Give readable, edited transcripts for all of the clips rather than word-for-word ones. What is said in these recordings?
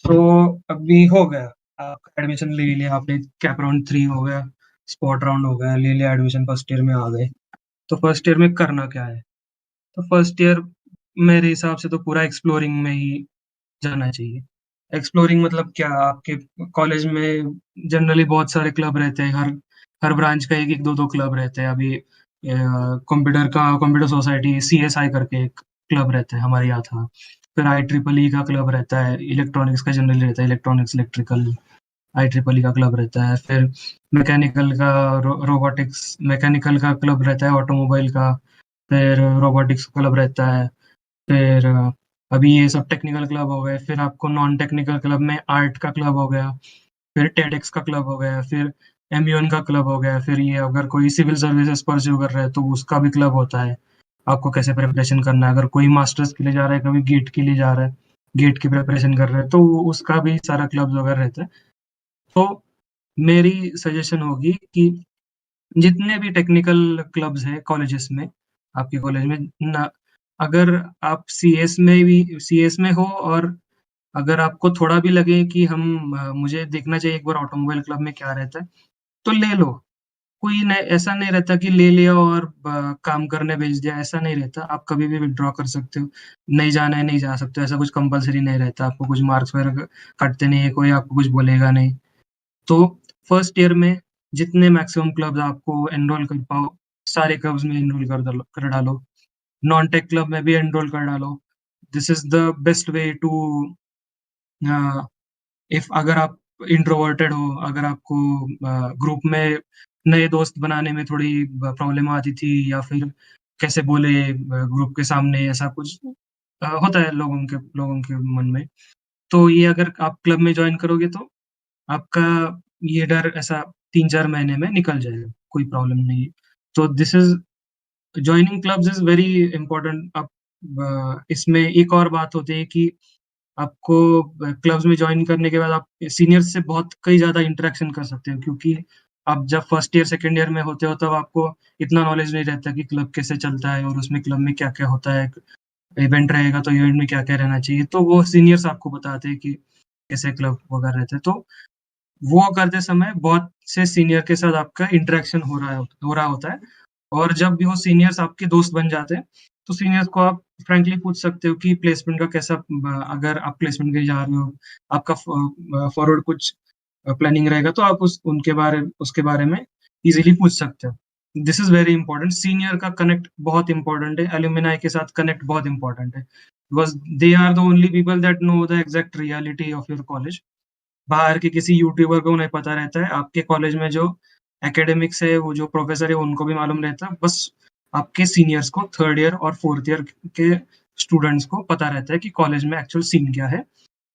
तो अभी हो गया, आपका एडमिशन ले लिया आपने, कैप राउंड 3 हो गया, स्पॉट राउंड हो गया, ले लिया एडमिशन, फर्स्ट ईयर में आ गए। तो फर्स्ट ईयर में करना क्या है? तो फर्स्ट ईयर मेरे हिसाब से तो पूरा एक्सप्लोरिंग में ही जाना चाहिए। एक्सप्लोरिंग मतलब क्या, आपके कॉलेज में जनरली बहुत सारे क्लब रहते हैं, हर हर ब्रांच का एक-एक, दो-दो क्लब रहते हैं। अभी कंप्यूटर सोसाइटी सीएसआई करके एक क्लब रहता है, हमारे यहाँ था। फिर IEEE का क्लब रहता है, इलेक्ट्रॉनिक्स का जनरली रहता है, इलेक्ट्रॉनिक्स, इलेक्ट्रिकल, IEEE का क्लब रहता है। फिर मैकेनिकल का रोबोटिक्स, मैकेनिकल का क्लब रहता है, ऑटोमोबाइल का। फिर रोबोटिक्स क्लब रहता है। फिर अभी ये सब टेक्निकल क्लब हो गए। फिर आपको नॉन टेक्निकल क्लब में आर्ट का क्लब हो गया, फिर टेडेक्स का क्लब हो गया, फिर एमयूएन का क्लब हो गया। फिर ये अगर कोई सिविल सर्विसेज परस्यू कर रहा है तो उसका भी क्लब होता है, आपको कैसे प्रिपरेशन करना है। अगर कोई मास्टर्स के लिए जा रहा है, कभी गेट के लिए जा रहा है, गेट की प्रिपरेशन कर रहा है, तो उसका भी सारा क्लब वगैरह रहता है। तो मेरी सजेशन होगी कि जितने भी टेक्निकल क्लब्स हैं कॉलेजेस में, आपके कॉलेज में ना, अगर आप सीएस में भी सीएस में हो, और अगर आपको थोड़ा भी लगे कि मुझे देखना चाहिए एक बार ऑटोमोबाइल क्लब में क्या रहता है, तो ले लो। कोई नहीं, ऐसा नहीं रहता कि ले लिया और काम करने भेज दिया, ऐसा नहीं रहता। आप कभी भी विथड्रॉ कर सकते हो, नहीं जाना है नहीं जा सकते हो, ऐसा कुछ कंपल्सरी नहीं रहता। आपको कुछ मार्क्स वगैरह कटते नहीं है, कोई आपको कुछ बोलेगा नहीं। तो फर्स्ट ईयर में जितने मैक्सिमम क्लब्स आपको एनरोल कर पाओ, सारे क्लब्स में एनरोल कर डालो। नॉन टेक क्लब में भी एनरोल कर डालो। This is the best way to, if अगर आप इंट्रोवर्टेड हो, अगर आपको ग्रुप में नए दोस्त बनाने में थोड़ी प्रॉब्लम आती थी, या फिर कैसे बोले ग्रुप के सामने, ऐसा कुछ होता है लोगों के मन में। तो ये अगर आप क्लब में ज्वाइन करोगे तो आपका ये डर ऐसा 3-4 महीने में निकल जाएगा, कोई प्रॉब्लम नहीं है। तो this is joining clubs is very important. अब इसमें एक और बात होती है कि आपको क्लब्स में जॉइन करने के बाद आप सीनियर्स से बहुत कई ज़्यादा इंटरेक्शन कर सकते हो, क्योंकि आप जब फर्स्ट ईयर, सेकंड ईयर में होते हो तब आपको इतना नॉलेज नहीं रहता कि क्लब कैसे चलता है और उसमें क्लब में क्या-क्या होता है। इवेंट रहेगा तो इवेंट में क्या-क्या रहना चाहिए, तो वो सीनियर्स आपको बताते हैं कि कैसे क्लब वगैरह रहते हैं। तो वो करते समय बहुत से सीनियर के साथ आपका इंटरेक्शन हो रहा होता है, और जब भी वो सीनियर्स आपके दोस्त बन जाते हैं, तो सीनियर्स को आप फ्रैंकली पूछ सकते हो कि प्लेसमेंट का कैसा, अगर आप प्लेसमेंट के लिए जा रहे हो, आपका फॉरवर्ड कुछ प्लानिंग रहेगा, तो आप उसके बारे में इज़िली पूछ सकते हो। This is very important, senior का कनेक्ट बहुत इंपॉर्टेंट है, एलुमनाई के साथ कनेक्ट बहुत इंपॉर्टेंट है, because they are the only people that know the exact reality of your college. बाहर के किसी यूट्यूबर को नहीं पता रहता है, आपके कॉलेज में जो एकेडमिक्स है, वो जो प्रोफ़ेसर है, उनको भी मालूम रहता है। बस आपके सीनियर्स को, 3rd ईयर और 4th ईयर के स्टूडेंट्स को पता रहता है कि कॉलेज में एक्चुअल सीन क्या है,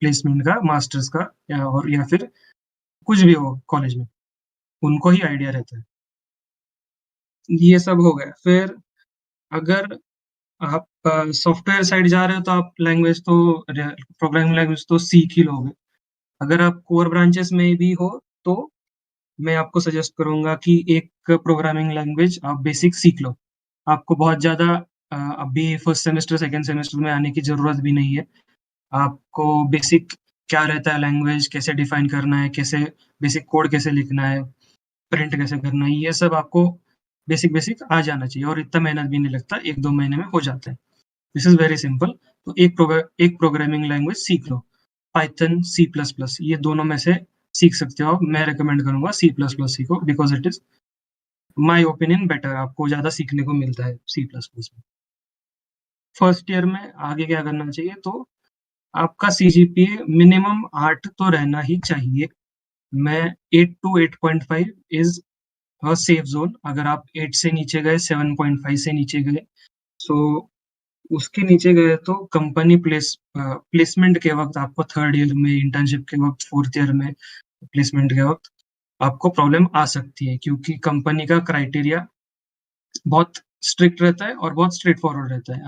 प्लेसमेंट का, मास्टर्स का, या फिर कुछ भी हो कॉलेज में, उनको ही आइडिया रहता है। ये सब हो गया। फिर अगर आप सॉफ्टवेयर साइड जा रहे हो तो आप लैंग्वेज तो प्रोग्रामिंग लैंग्वेज तो सीख ही लोगे। अगर आप कोर ब्रांचेस में भी हो, तो मैं आपको सजेस्ट करूँगा कि एक प्रोग्रामिंग लैंग्वेज आप बेसिक सीख लो। आपको बहुत ज़्यादा अभी फर्स्ट सेमेस्टर, सेकंड सेमेस्टर में आने की ज़रूरत भी नहीं है। आपको बेसिक क्या रहता है लैंग्वेज, कैसे डिफाइन करना है, कैसे बेसिक कोड कैसे लिखना है, प्रिंट कैसे करना है, ये सब आपको बेसिक-बेसिक आ जाना चाहिए, और इतना मेहनत भी नहीं लगता, 1-2 महीने में हो जाता है। This is very simple. तो एक प्रोग्रामिंग लैंग्वेज सीख लो। पाइथन, सी प्लस प्लस, ये दोनों में से सीख सकते हो आप। मैं रिकमेंड करूँगा सी प्लस प्लस सीखो, because it is my opinion better, आपको ज़्यादा सीखने को मिलता है सी प्लस प्लस में। फर्स्ट ईयर में आगे क्या करना चाहिए, तो आपका सीजीपीए मिनिमम 8 तो रहना ही चाहिए। मैं 8 to 8.5 is a safe zone. अगर आप 8 से नीचे गए, 7.5 से नीचे गए, सो उसके नीचे गए तो कंपनी प्लेसमेंट के वक़्त आपको 3rd ईयर में, इंटर्नशिप के वक़्त, 4th ईयर में, प्लेसमेंट के वक़्त आपको प्रॉब्लम आ सकती है, क्योंकि कंपनी का क्राइटेरिया बहुत स्ट्रिक्ट रहता है और बहुत स्ट्रेट फॉरवर्ड रहता है।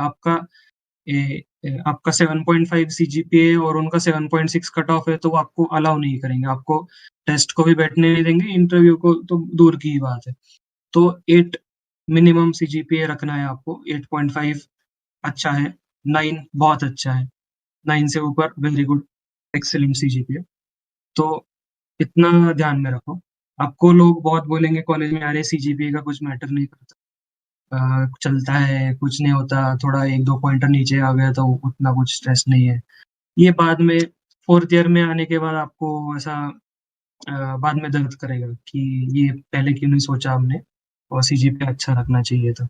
आपका 7.5 सीजीपीए और उनका 7.6 कट ऑफ है, तो वो आपको अलाउ नहीं करेंगे। आपको टेस्ट को भी बैठने नहीं देंगे, इंटरव्यू को तो दूर की ही बात है। तो 8 मिनिमम सीजीपीए रखना है आपको, 8.5 अच्छा है, 9 बहुत अच्छा है, 9 से ऊपर वेरी गुड। Excellent CGPA. तो इतना ध्यान में रखो। आपको लोग बहुत बोलेंगे कॉलेज में, अरे सीजीपीए का कुछ मैटर नहीं करता, चलता है, कुछ नहीं होता, थोड़ा 1-2 पॉइंटर नीचे आ गया तो उतना कुछ स्ट्रेस नहीं है। ये बाद में 4th ईयर में आने के बाद आपको ऐसा बाद में दर्द करेगा कि ये पहले क्यों नहीं सोचा हमने, और सीजीपीए अच्छा रखना चाहिए था।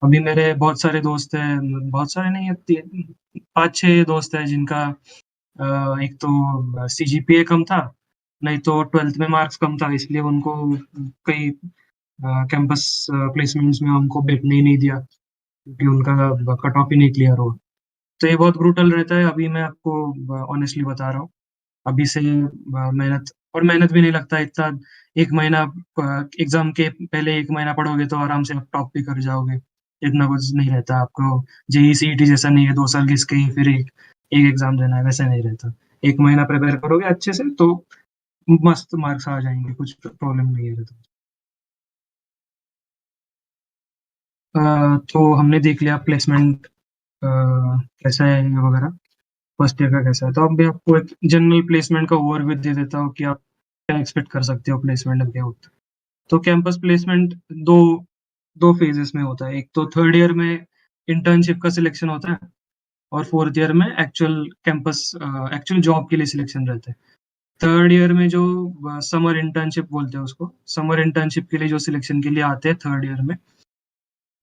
अभी मेरे बहुत सारे दोस्त हैं, बहुत सारे नहीं है, 5-6 दोस्त हैं जिनका एक तो सीजीपीए कम था, नहीं तो 12th में मार्क्स कम था, इसलिए उनको कई कैंपस प्लेसमेंट्स में हमको बैठने ही नहीं दिया, क्योंकि उनका कट ऑफ ही नहीं क्लियर हुआ। तो ये बहुत ब्रूटल रहता है, अभी मैं आपको ऑनेस्टली बता रहा हूँ। अभी से मेहनत, और मेहनत भी नहीं लगता इतना। 1 महीना एग्ज़ाम के पहले 1 महीना पढ़ोगे तो आराम से आप टॉप भी कर जाओगे। इतना कुछ नहीं रहता आपको, जेईई, सीईटी जैसा नहीं है 2 साल घिस के ही फिर एक एक एग्ज़ाम देना है, वैसा नहीं रहता। 1 महीना प्रिपेयर करोगे अच्छे से तो मस्त मार्क्स आ जाएँगे, कुछ प्रॉब्लम नहीं है रहता। तो हमने देख लिया प्लेसमेंट कैसा है वगैरह, फर्स्ट ईयर का कैसा है। तो अब मैं आपको एक जनरल प्लेसमेंट का ओवरव्यू दे देता हूँ कि आप क्या एक्सपेक्ट कर सकते हो प्लेसमेंट के वक़्त। तो कैंपस प्लेसमेंट 2 2 फेजेस में होता है। एक तो 3rd ईयर में इंटर्नशिप का सिलेक्शन होता है, और 4th ईयर में एक्चुअल जॉब के लिए सिलेक्शन रहता है। 3rd ईयर में जो समर इंटर्नशिप बोलते हैं उसको, समर इंटर्नशिप के लिए जो सिलेक्शन के लिए आते हैं 3rd ईयर में,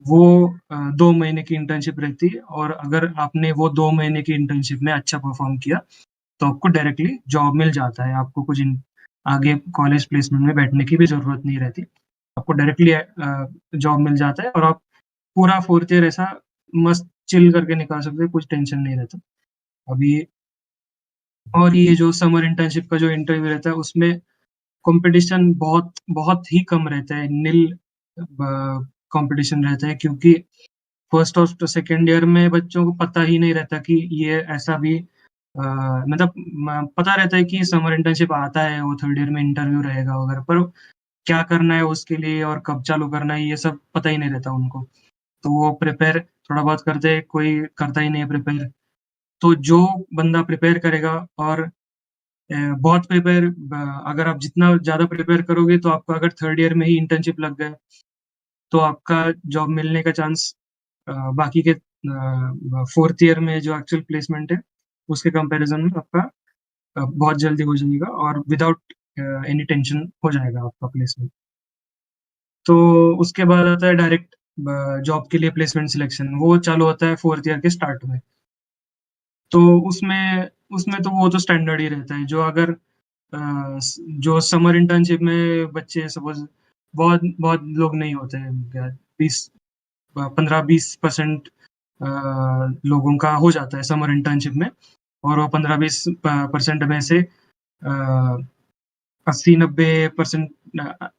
वो 2 महीने की इंटर्नशिप रहती है, और अगर आपने वो 2 महीने की इंटर्नशिप में अच्छा परफ़ॉर्म किया, तो आपको डायरेक्टली जॉब मिल जाता है। आपको कुछ इन आगे कॉलेज प्लेसमेंट में बैठने की भी ज़रूरत नहीं रहती। आपको डायरेक्टली जॉब मिल जाता है, और आप पूरा 4th ईयर ऐसा मस्त चिल करके निकाल सकते हो, कुछ टेंशन नहीं रहता। अभी और ये जो समर इंटर्नशिप का जो इंटरव्यू रहता है, उसमें कॉम्पिटिशन बहुत बहुत ही कम रहता है, निल कॉम्पिटिशन रहता है, क्योंकि फर्स्ट और सेकंड ईयर में बच्चों को पता ही नहीं रहता कि ये ऐसा भी मतलब पता रहता है कि समर इंटर्नशिप आता है, वो 3rd ईयर में इंटरव्यू रहेगा वगैरह, पर क्या करना है उसके लिए और कब चालू करना है, ये सब पता ही नहीं रहता उनको। तो वो प्रिपेयर थोड़ा बहुत करते हैं, कोई करता ही नहीं है प्रिपेयर। तो जो बंदा प्रिपेयर करेगा, और बहुत प्रिपेयर अगर आप जितना ज़्यादा प्रिपेयर करोगे, तो आपका अगर 3rd ईयर में ही इंटर्नशिप लग गया, तो आपका जॉब मिलने का चांस बाकी के 4th ईयर में जो एक्चुअल प्लेसमेंट है, उसके कंपैरिज़न में आपका बहुत जल्दी हो जाएगा, और विदाउट एनी टेंशन हो जाएगा आपका प्लेसमेंट। तो उसके बाद आता है डायरेक्ट जॉब के लिए प्लेसमेंट सिलेक्शन, वो चालू होता है 4th ईयर के स्टार्ट में। तो उसमें उसमें तो वो तो स्टैंडर्ड ही रहता है, जो अगर जो समर इंटर्नशिप में बच्चे सपोज़ बहुत बहुत लोग नहीं होते हैं, क्या 20 15-20% लोगों का हो जाता है समर इंटर्नशिप में, और वो 15-20 परसेंट में से 80-90%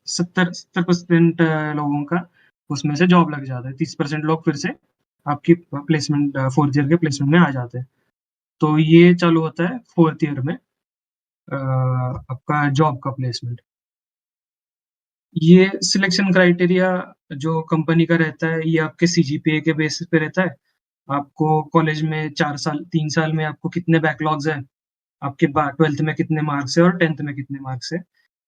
70% लोगों का उसमें से जॉब लग जाता है। 30% लोग फिर से आपकी प्लेसमेंट 4th ईयर के प्लेसमेंट में आ जाते हैं। तो ये चालू होता है 4th ईयर में आपका जॉब का प्लेसमेंट। ये सिलेक्शन क्राइटेरिया जो कंपनी का रहता है, ये आपके सीजीपीए के बेसिस पे रहता है। आपको कॉलेज में 4 साल 3 साल में आपको कितने बैकलॉग्स हैं, आपके 12th में कितने मार्क्स हैं और 10th में कितने मार्क्स हैं,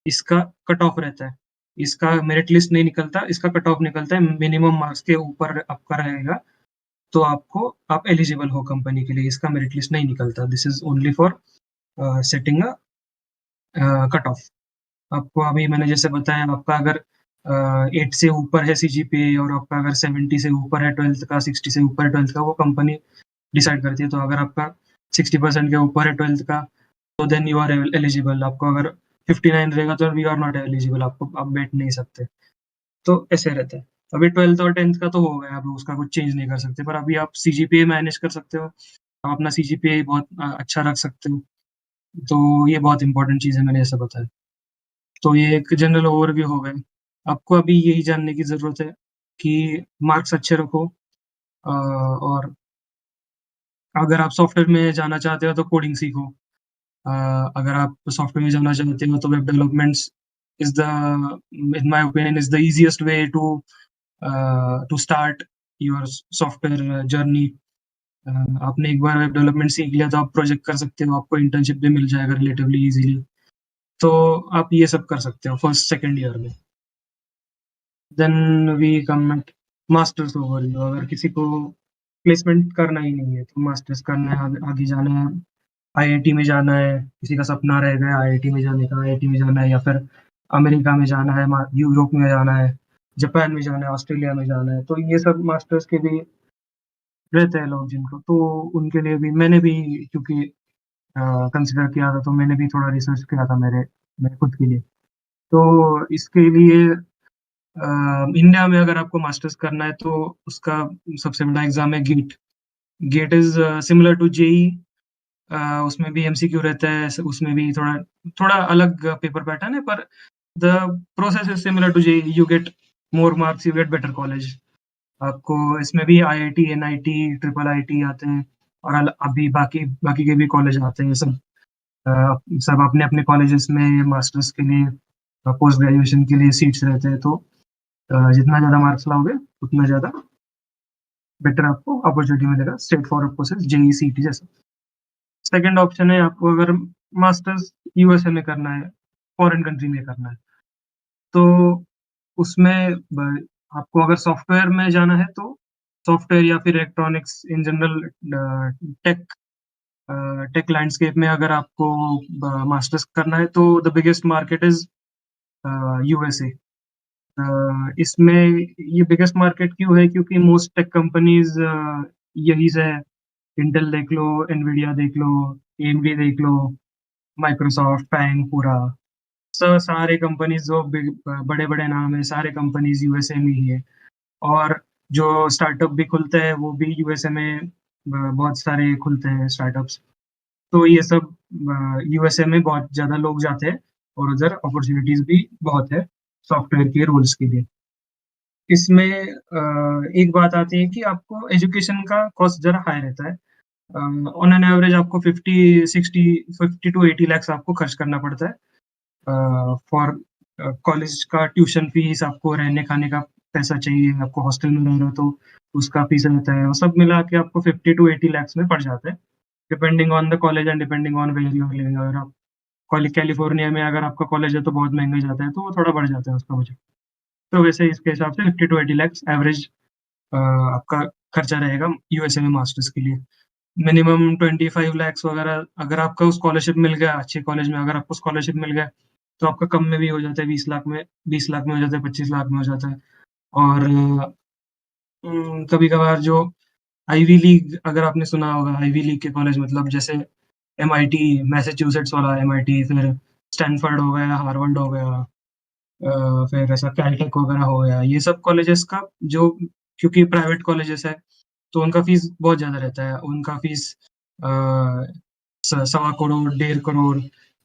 इसका कट ऑफ रहता है। इसका मेरिट लिस्ट नहीं निकलता, इसका कट ऑफ निकलता है, मिनिमम मार्क्स के ऊपर आपका रहेगा, तो आप एलिजिबल हो कंपनी के लिए, इसका मेरिट लिस्ट नहीं निकलता। This is only for setting a cut off. आपको अभी मैंने जैसे बताया, आपका अगर 8 से ऊपर है सीजीपीए, और आपका अगर 70 से ऊपर है 12th का, 60 से ऊपर है 12th का, वो कंपनी डिसाइड करती है। तो अगर आपका 60% के ऊपर है 12th का, तो देन यू आर एलिजिबल। आपको अगर 59 रहेगा तो यू आर नॉट एलिजिबल, आपको आप बैठ नहीं सकते। तो ऐसे रहता है। अभी 12th और 10th का तो हो गया, अब उसका कुछ चेंज नहीं कर सकते, पर अभी आप सीजीपीए मैनेज कर सकते हो, आप अपना सीजीपीए बहुत अच्छा रख सकते हो। तो ये बहुत इंपॉर्टेंट चीज़ है, मैंने ऐसा बताया। तो ये एक जनरल ओवरव्यू हो गई। आपको अभी यही जानने की ज़रूरत है कि मार्क्स अच्छे रखो, और अगर आप सॉफ्टवेयर में जाना चाहते हो तो कोडिंग सीखो। अ, अगर आप सॉफ्टवेयर में जाना चाहते हो तो web developments is the in my opinion is the easiest way to start your software journey. Uh, आपने एक बार वेब डेवलपमेंट सीख लिया तो आप प्रोजेक्ट कर सकते हो, आपको इंटर्नशिप भी मिल जाएगा रिलेटिवली ईज़िली। तो आप ये सब कर सकते हो फर्स्ट सेकंड ईयर में। Then we come at masters overview. अगर किसी को प्लेसमेंट करना ही नहीं है, तो मास्टर्स करना है, आगे आगे जाना है, आईआईटी में जाना है, किसी का सपना रहेगा आईआईटी में जाने का, आईआईटी में जाना है या फिर अमेरिका में जाना है, यूरोप में जाना है, जापान में जाना है, ऑस्ट्रेलिया में जाना है, तो ये सब मास्टर्स के लिए रहते हैं लोग जिनको, तो उनके लिए भी मैंने भी क्योंकि कंसिडर किया था, तो मैंने भी थोड़ा रिसर्च किया था मेरे मेरे खुद के लिए। तो इसके लिए इंडिया में अगर आपको मास्टर्स करना है तो उसका सबसे बड़ा एग्ज़ाम है GATE. GATE is similar to JEE. उसमें भी एमसीक्यू रहता है, उसमें भी थोड़ा थोड़ा अलग पेपर पैटर्न है, पर the process is similar to JEE. You get more marks, you get better college. आपको इसमें भी आईआईटी, एनआईटी, ट्रिपल आईटी आते हैं और अभी बाकी बाकी के भी कॉलेज आते हैं सब। अ, सब अपने-अपने कॉलेजेस में मास्टर्स के लिए पोस्ट ग्रेजुएशन के लिए सीट्स रहते हैं, तो जितना ज़्यादा मार्क्स लाओगे, उतना ज़्यादा बेटर आपको अपॉर्च्युनिटी मिलेगा, straight forward process JEE, CET जैसा। सेकंड ऑप्शन है आपको अगर मास्टर्स यूएसए में करना है, फॉरेन कंट्री में करना है, तो उसमें आपको अगर सॉफ्टवेयर में जाना है तो सॉफ्टवेयर या फिर electronics in general tech tech landscape में अगर आपको मास्टर्स करना है तो the biggest market is USA. इसमें ये बिगेस्ट मार्केट क्यों है, क्योंकि मोस्ट टेक कंपनीज यहीं से है। इंटेल देख लो, एनवीडिया देख लो, एएमडी देख लो, माइक्रोसॉफ्ट, फैंग, पूरा सारे कंपनीज जो बड़े-बड़े नाम है, सारे कंपनीज यूएसए में ही है। और जो स्टार्टअप भी खुलते हैं वो भी यूएसए में बहुत सारे खुलते हैं स्टार्टअप्स। तो ये सब यूएसए में बहुत ज़्यादा लोग जाते हैं और उधर अपॉर्च्युनिटीज़ भी बहुत है सॉफ्टवेयर के रोल्स के लिए। इसमें एक बात आती है कि आपको एजुकेशन का कॉस्ट ज़रा हाई रहता है। ऑन एन एवरेज आपको 50, 60, 50 टू 80 लैक्स आपको खर्च करना पड़ता है। फॉर कॉलेज का ट्यूशन फीस, आपको रहने-खाने का पैसा चाहिए, आपको हॉस्टल में रह रहे हो तो उसका फीस रहता है, वो सब मिला के आपको 50 टू 80 लैक्स में पड़ जाता है, depending on the college and depending on where you are living. अगर आप कैलिफोर्निया में अगर आपका कॉलेज है तो बहुत महँगा जाता है, तो वो थोड़ा बढ़ जाता है उसका बजट। तो वैसे इसके हिसाब से 50 टू 80 लैक्स एवरेज आपका खर्चा रहेगा यूएसए में मास्टर्स के लिए। मिनिमम 25 लैक्स वगैरह अगर आपका स्कॉलरशिप मिल गया, अच्छे कॉलेज में अगर आपको स्कॉलरशिप मिल गया, तो आपका कम में भी हो जाता है, 20 लाख में हो जाता है, 25 लाख में हो जाता है। और कभी-कभार जो आइवी लीग, अगर आपने सुना होगा, आइवी लीग के कॉलेज मतलब जैसे एमआईटी, मैसाचुसेट्स वाला एमआईटी, फिर स्टैनफोर्ड हो गया, हार्वर्ड हो गया, फिर ऐसा कैलटेक वगैरह हो गया, ये सब कॉलेजेस का जो, क्योंकि प्राइवेट कॉलेजेस है, तो उनका फीस बहुत ज़्यादा रहता है। उनका फीस अ, स सवा करोड़, 1.5 करोड़,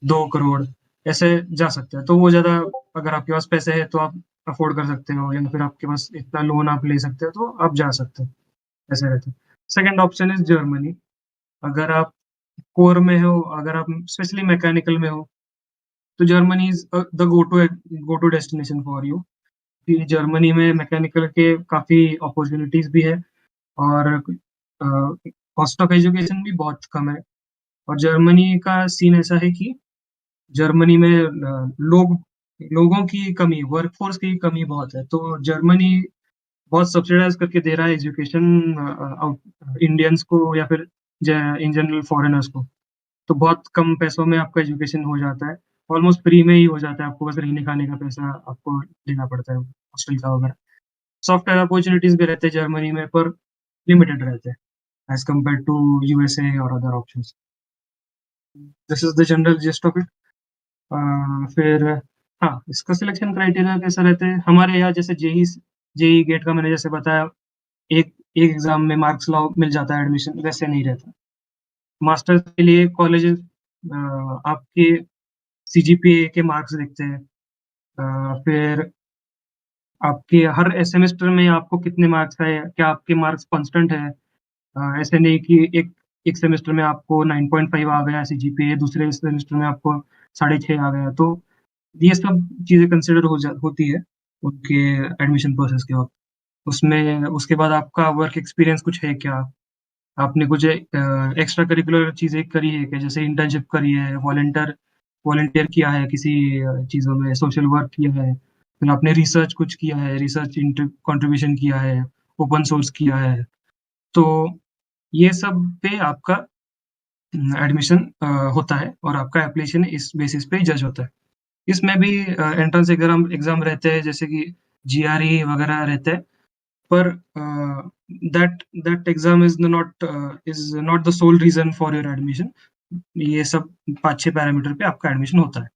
2 करोड़ ऐसे जा सकता है। तो वो ज़्यादा, अगर आपके पास पैसे हैं तो आप अफ़ोर्ड कर सकते हो, या फिर आपके पास इतना लोन आप ले सकते हो तो आप जा सकते हो, ऐसा रहता है। Second option is Germany. अगर आप कोर में हो, अगर आप स्पेशली मैकेनिकल में हो, तो Germany is the go to destination for you. कि जर्मनी में मैकेनिकल के काफ़ी अपॉर्च्युनिटीज़ भी है और कॉस्ट ऑफ एजुकेशन भी बहुत कम है। और जर्मनी का सीन ऐसा है कि जर्मनी में लोगों की कमी, वर्कफ़ोर्स की कमी बहुत है। तो जर्मनी बहुत सब्सिडाइज़ करके दे रहा है एजुकेशन इंडियंस को या फिर ज इन जनरल फ़ॉरेनर्स को। तो बहुत कम पैसों में आपका एजुकेशन हो जाता है। ऑलमोस्ट फ्री में ही हो जाता है, आपको बस रहने-खाने का पैसा आपको देना पड़ता है, हॉस्टल का वगैरह। सॉफ्टवेयर अपॉर्च्युनिटीज़ भी रहते हैं जर्मनी में, पर लिमिटेड रहते हैं एज़ कम्पेयर टू यूएसए और other options. This is the general gist of it. फिर हाँ, इसका सिलेक्शन क्राइटेरिया कैसा रहता है? हमारे यहाँ जैसे जेईई गेट का मैंने जैसे बताया, एक एक एग्ज़ाम में मार्क्स लाओ, मिल जाता है एडमिशन, वैसे नहीं रहता। मास्टर्स के लिए कॉलेजेस आपके सीजीपीए के मार्क्स देखते हैं। फिर आपके हर सेमेस्टर में आपको कितने मार्क्स आए, क्या आपके मार्क्स कांस्टेंट है? ऐसे नहीं कि एक एक सेमेस्टर में आपको 9.5 आ गया सीजीपीए, दूसरे सेमेस्टर में आपको 6.5 आ गया, तो ये सब चीज़ें कंसिडर होती है उनके एडमिशन प्रोसेस के वक़्त। उसमें उसके बाद आपका वर्क एक्सपीरियंस कुछ है क्या? आपने कुछ एक्स्ट्रा करिकुलर चीज़ें करी है क्या? जैसे इंटर्नशिप करी है, वॉलंटियर किया है किसी चीज़ों में, सोशल वर्क किया है, फिर आपने रिसर्च कुछ किया है, रिसर्च कंट्रीब्यूशन किया है, ओपन सोर्स किया है। तो ये सब पे आपका एडमिशन होता है और आपका एप्लीकेशन इस बेसिस पे जज होता है। इसमें भी एंट्रेंस एग्ज़ाम एग्ज़ाम रहते हैं जैसे कि जीआरई वगैरह रहते हैं, पर that exam is not the soul reason for your admission. ये सब 5-6 पैरामीटर पे आपका एडमिशन होता है।